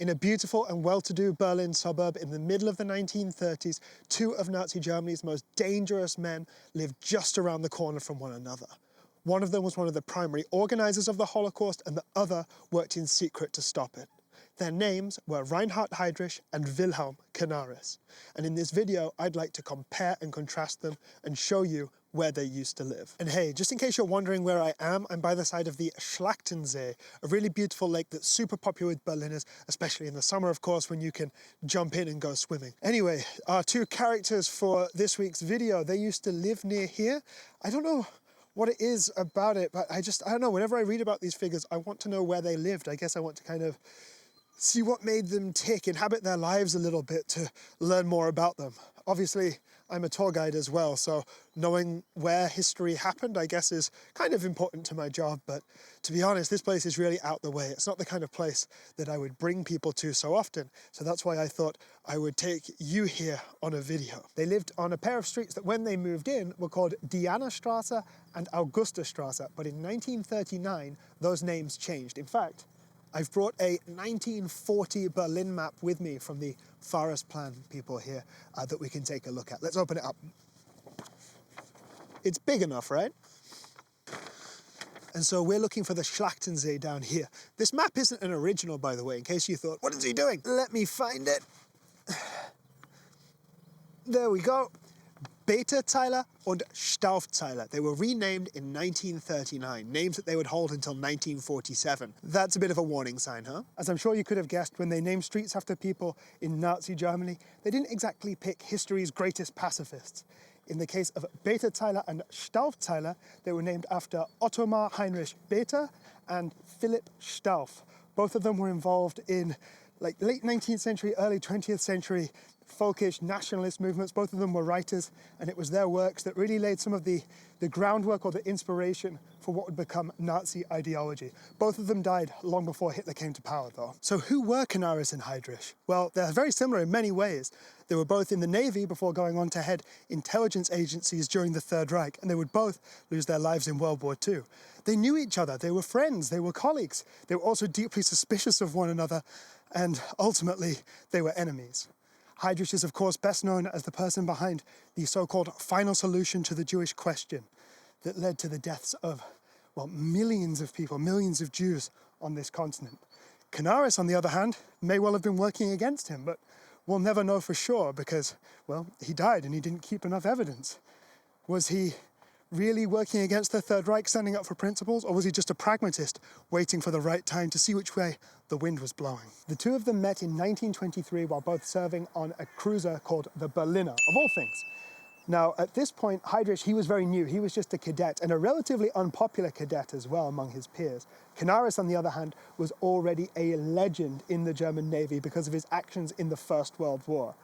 In a beautiful and well-to-do Berlin suburb in the middle of the 1930s, two of Nazi Germany's most dangerous men lived just around the corner from one another. One of them was one of the primary organisers of the Holocaust, and the other worked in secret to stop it. Their names were Reinhard Heydrich and Wilhelm Canaris. And in this video, I'd like to compare and contrast them and show you where they used to live. And hey, just in case you're wondering where I am, I'm by the side of the Schlachtensee, a really beautiful lake that's super popular with Berliners, especially in the summer, of course, when you can jump in and go swimming. Anyway, our two characters for this week's video, they used to live near here. I don't know what it is about it, but I don't know, whenever I read about these figures, I want to know where they lived. I guess I want to kind of see what made them tick, inhabit their lives a little bit to learn more about them. Obviously, I'm a tour guide as well, so knowing where history happened, I guess, is kind of important to my job. But to be honest, this place is really out the way. It's not the kind of place that I would bring people to so often. So that's why I thought I would take you here on a video. They lived on a pair of streets that when they moved in were called Dianastraße and Augustastraße. But in 1939, those names changed. In fact, I've brought a 1940 Berlin map with me from the Forest Plan people here that we can take a look at. Let's open it up. It's big enough, right? And so we're looking for the Schlachtensee down here. This map isn't an original, by the way, in case you thought, what is he doing? Let me find it. There we go. Beta-Zeiler und Staufzeiler. They were renamed in 1939, names that they would hold until 1947. That's a bit of a warning sign, huh? As I'm sure you could have guessed, when they named streets after people in Nazi Germany, they didn't exactly pick history's greatest pacifists. In the case of Beta-Zeiler and Staufzeiler, they were named after Ottomar Heinrich Beta and Philipp Stauf. Both of them were involved in late 19th century, early 20th century folkish nationalist movements. Both of them were writers, and it was their works that really laid some of the groundwork or the inspiration for what would become Nazi ideology. Both of them died long before Hitler came to power, though. So who were Canaris and Heydrich? Well, they're very similar in many ways. They were both in the Navy before going on to head intelligence agencies during the Third Reich, and they would both lose their lives in World War II. They knew each other, they were friends, they were colleagues. They were also deeply suspicious of one another, and ultimately, they were enemies. Heydrich is, of course, best known as the person behind the so-called final solution to the Jewish question that led to the deaths of, well, millions of people, millions of Jews on this continent. Canaris, on the other hand, may well have been working against him, but we'll never know for sure because, well, he died and he didn't keep enough evidence. Was he really working against the Third Reich, standing up for principles, or was he just a pragmatist waiting for the right time to see which way the wind was blowing? The two of them met in 1923 while both serving on a cruiser called the Berliner, of all things. Now, at this point, Heydrich, he was very new. He was just a cadet, and a relatively unpopular cadet as well among his peers. Canaris, on the other hand, was already a legend in the German Navy because of his actions in the First World War.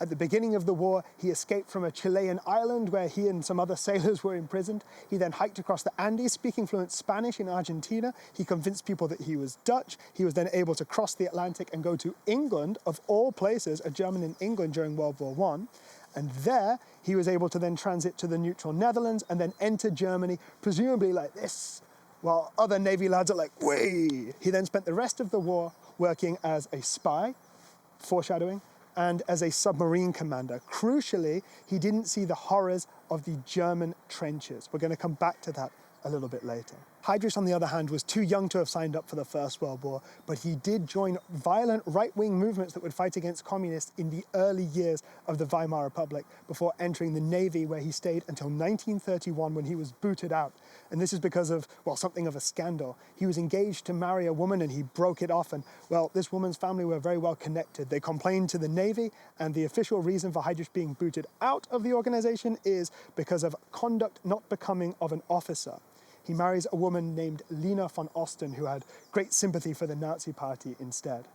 At the beginning of the war, he escaped from a Chilean island where he and some other sailors were imprisoned. He then hiked across the Andes, speaking fluent Spanish in Argentina. He convinced people that he was Dutch. He was then able to cross the Atlantic and go to England, of all places, a German in England during World War I. And there, he was able to then transit to the neutral Netherlands and then enter Germany, presumably like this, while other Navy lads are like, way. He then spent the rest of the war working as a spy, foreshadowing, and as a submarine commander. Crucially, he didn't see the horrors of the German trenches. We're going to come back to that a little bit later. Heydrich, on the other hand, was too young to have signed up for the First World War, but he did join violent right-wing movements that would fight against communists in the early years of the Weimar Republic before entering the Navy, where he stayed until 1931 when he was booted out. And this is because of, well, something of a scandal. He was engaged to marry a woman and he broke it off, and, well, this woman's family were very well connected. They complained to the Navy, and the official reason for Heydrich being booted out of the organization is because of conduct not becoming of an officer. He marries a woman named Lina von Osten, who had great sympathy for the Nazi Party instead.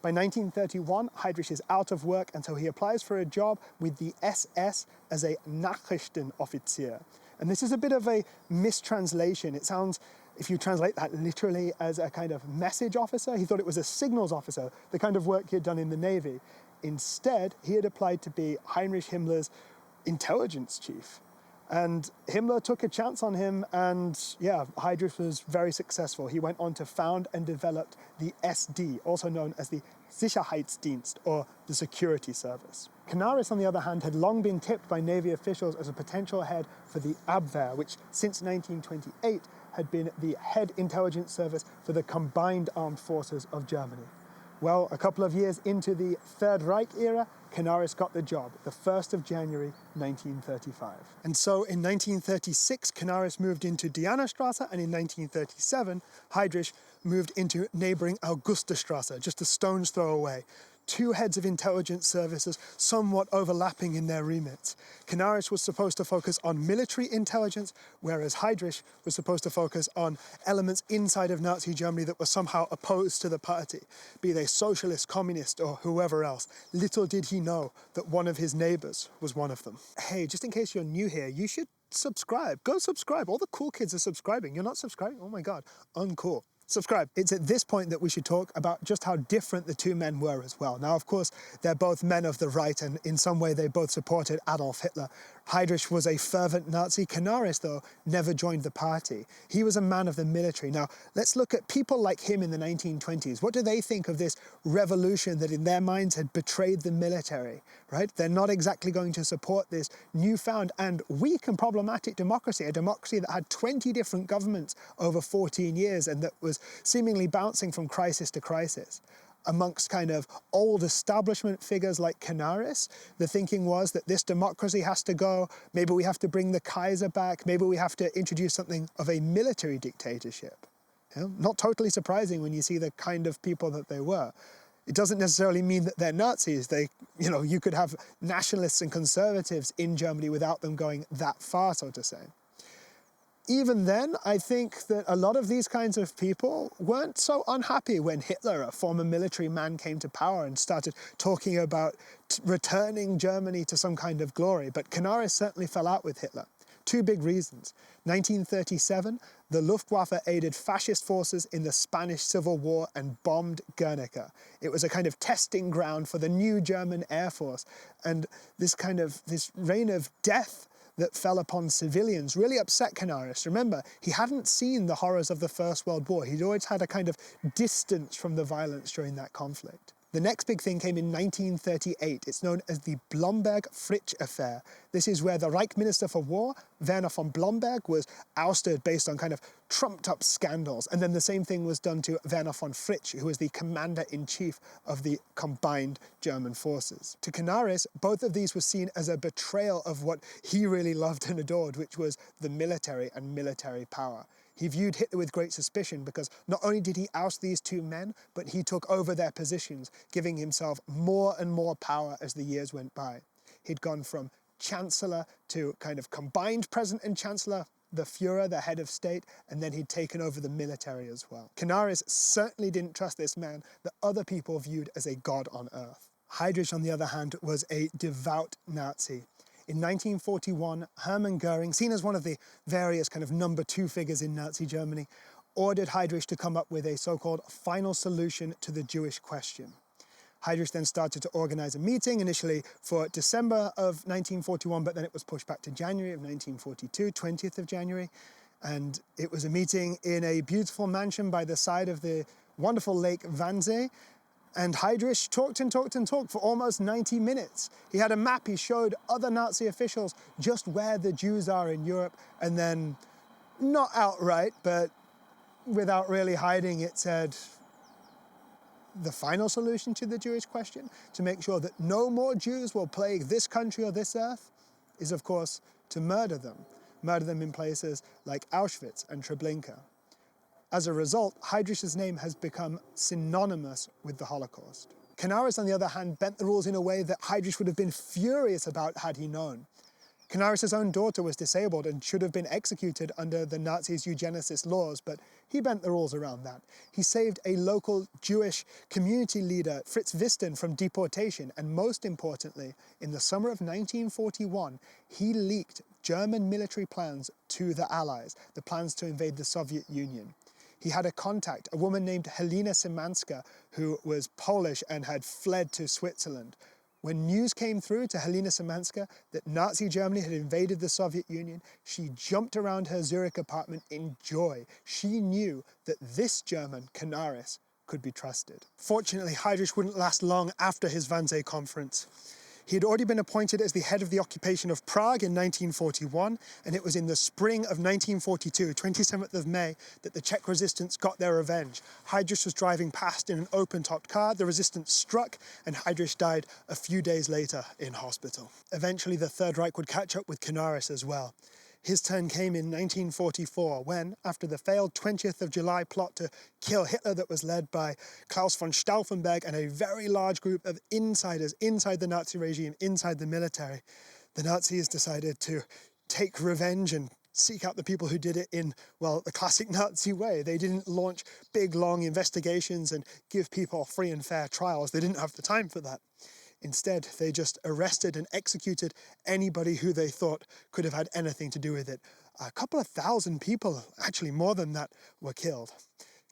By 1931, Heydrich is out of work, and so he applies for a job with the SS as a Nachrichtenoffizier. And this is a bit of a mistranslation. It sounds, if you translate that literally, as a kind of message officer. He thought it was a signals officer, the kind of work he had done in the Navy. Instead, he had applied to be Heinrich Himmler's intelligence chief. And Himmler took a chance on him, and yeah, Heydrich was very successful. He went on to found and developed the SD, also known as the Sicherheitsdienst, or the security service. Canaris, on the other hand, had long been tipped by Navy officials as a potential head for the Abwehr, which since 1928 had been the head intelligence service for the combined armed forces of Germany. Well, a couple of years into the Third Reich era, Canaris got the job, the 1st of January 1935. And so in 1936, Canaris moved into Dianastrasse, and in 1937, Heydrich moved into neighboring Augustastrasse, just a stone's throw away. Two heads of intelligence services, somewhat overlapping in their remits. Canaris was supposed to focus on military intelligence, whereas Heydrich was supposed to focus on elements inside of Nazi Germany that were somehow opposed to the party, be they socialist, communist, or whoever else. Little did he know that one of his neighbors was one of them. Hey, just in case you're new here, you should subscribe. Go subscribe. All the cool kids are subscribing. You're not subscribing? Oh my God, uncool. Subscribe. It's at this point that we should talk about just how different the two men were as well. Now, of course, they're both men of the right, and in some way they both supported Adolf Hitler. Heydrich was a fervent Nazi. Canaris, though, never joined the party. He was a man of the military. Now, let's look at people like him in the 1920s. What do they think of this revolution that in their minds had betrayed the military, right? They're not exactly going to support this newfound and weak and problematic democracy, a democracy that had 20 different governments over 14 years and that was seemingly bouncing from crisis to crisis. Amongst kind of old establishment figures like Canaris, the thinking was that this democracy has to go, maybe we have to bring the Kaiser back, maybe we have to introduce something of a military dictatorship. You know, not totally surprising when you see the kind of people that they were. It doesn't necessarily mean that they're Nazis. You could have nationalists and conservatives in Germany without them going that far, so to say. Even then, I think that a lot of these kinds of people weren't so unhappy when Hitler, a former military man, came to power and started talking about returning Germany to some kind of glory. But Canaris certainly fell out with Hitler. Two big reasons. 1937, the Luftwaffe aided fascist forces in the Spanish Civil War and bombed Guernica. It was a kind of testing ground for the new German Air Force. And this reign of death that fell upon civilians really upset Canaris. Remember, he hadn't seen the horrors of the First World War. He'd always had a kind of distance from the violence during that conflict. The next big thing came in 1938. It's known as the Blomberg-Fritsch affair. This is where the Reich Minister for War, Werner von Blomberg, was ousted based on kind of trumped-up scandals. And then the same thing was done to Werner von Fritsch, who was the commander-in-chief of the combined German forces. To Canaris, both of these were seen as a betrayal of what he really loved and adored, which was the military and military power. He viewed Hitler with great suspicion because not only did he oust these two men, but he took over their positions, giving himself more and more power as the years went by. He'd gone from chancellor to kind of combined president and chancellor, the Führer, the head of state, and then he'd taken over the military as well. Canaris certainly didn't trust this man that other people viewed as a god on earth. Heydrich, on the other hand, was a devout Nazi. In 1941, Hermann Goering, seen as one of the various kind of number two figures in Nazi Germany, ordered Heydrich to come up with a so-called final solution to the Jewish question. Heydrich then started to organize a meeting, initially for December of 1941, but then it was pushed back to January of 1942, 20th of January. And it was a meeting in a beautiful mansion by the side of the wonderful lake Wannsee. And Heydrich talked and talked and talked for almost 90 minutes. He had a map. He showed other Nazi officials just where the Jews are in Europe. And then, not outright, but without really hiding, it said, the final solution to the Jewish question, to make sure that no more Jews will plague this country or this earth, is, of course, to murder them. Murder them in places like Auschwitz and Treblinka. As a result, Heydrich's name has become synonymous with the Holocaust. Canaris, on the other hand, bent the rules in a way that Heydrich would have been furious about had he known. Canaris' own daughter was disabled and should have been executed under the Nazis' eugenicist laws, but he bent the rules around that. He saved a local Jewish community leader, Fritz Wisten, from deportation, and most importantly, in the summer of 1941, he leaked German military plans to the Allies, the plans to invade the Soviet Union. He had a contact, a woman named Helena Szymanska, who was Polish and had fled to Switzerland. When news came through to Helena Szymanska that Nazi Germany had invaded the Soviet Union, she jumped around her Zurich apartment in joy. She knew that this German, Canaris, could be trusted. Fortunately, Heydrich wouldn't last long after his Wannsee conference. He had already been appointed as the head of the occupation of Prague in 1941, and it was in the spring of 1942, 27th of May, that the Czech resistance got their revenge. Heydrich was driving past in an open-topped car, the resistance struck, and Heydrich died a few days later in hospital. Eventually, the Third Reich would catch up with Canaris as well. His turn came in 1944 when, after the failed 20th of July plot to kill Hitler that was led by Klaus von Stauffenberg and a very large group of insiders inside the Nazi regime, inside the military, the Nazis decided to take revenge and seek out the people who did it in, well, the classic Nazi way. They didn't launch big, long investigations and give people free and fair trials. They didn't have the time for that. Instead, they just arrested and executed anybody who they thought could have had anything to do with it. A couple of thousand people, actually more than that, were killed.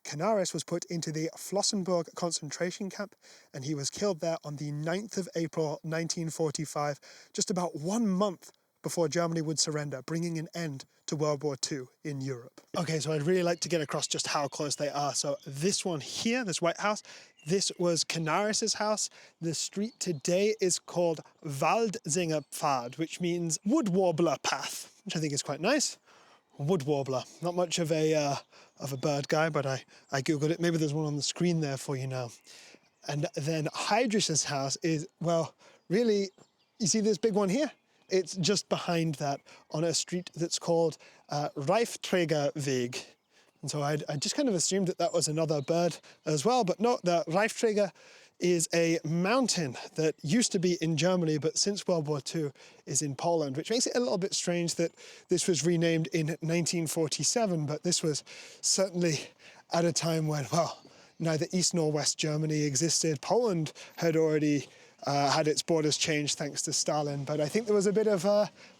Canaris was put into the Flossenburg concentration camp, and he was killed there on the 9th of April 1945, just about 1 month before Germany would surrender, bringing an end to World War II in Europe. Okay, so I'd really like to get across just how close they are. So this one here, this White House, this was Canaris' house. The street today is called Waldsingerpfad, which means wood warbler path, which I think is quite nice. Wood warbler, not much of a bird guy, but I googled it. Maybe there's one on the screen there for you now. And then Heydrich's house is, well, really, you see this big one here? It's just behind that on a street that's called Reifträgerweg. And so I just kind of assumed that that was another bird as well, but no, the Reifträger is a mountain that used to be in Germany, but since World War II is in Poland, which makes it a little bit strange that this was renamed in 1947, but this was certainly at a time when, well, neither East nor West Germany existed. Poland had already had its borders changed thanks to Stalin, but I think there was a bit of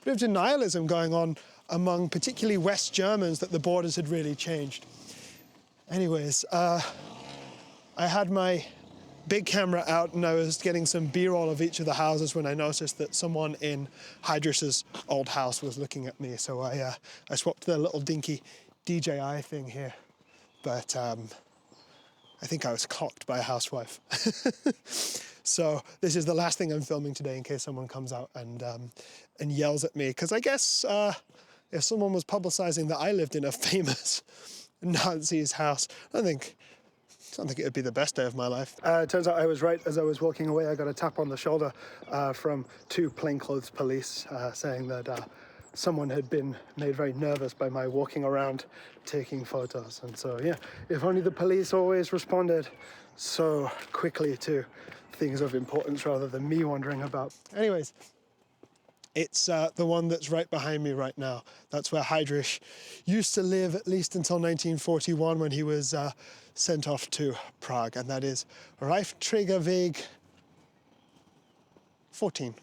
denialism going on among particularly West Germans that the borders had really changed. Anyways, I had my big camera out and I was getting some B-roll of each of the houses when I noticed that someone in Heydrich's old house was looking at me. So I swapped the little dinky DJI thing here, but I think I was clocked by a housewife. So this is the last thing I'm filming today in case someone comes out and yells at me, because I guess if someone was publicizing that I lived in a famous Nazi's house, I don't think it would be the best day of my life. Turns out I was right. As I was walking away, I got a tap on the shoulder from two plainclothes police saying that someone had been made very nervous by my walking around taking photos. And so, yeah, if only the police always responded so quickly to things of importance rather than me wandering about. Anyways, it's the one that's right behind me right now. That's where Heydrich used to live, at least until 1941 when he was sent off to Prague, and that is Reifträgerweg 14.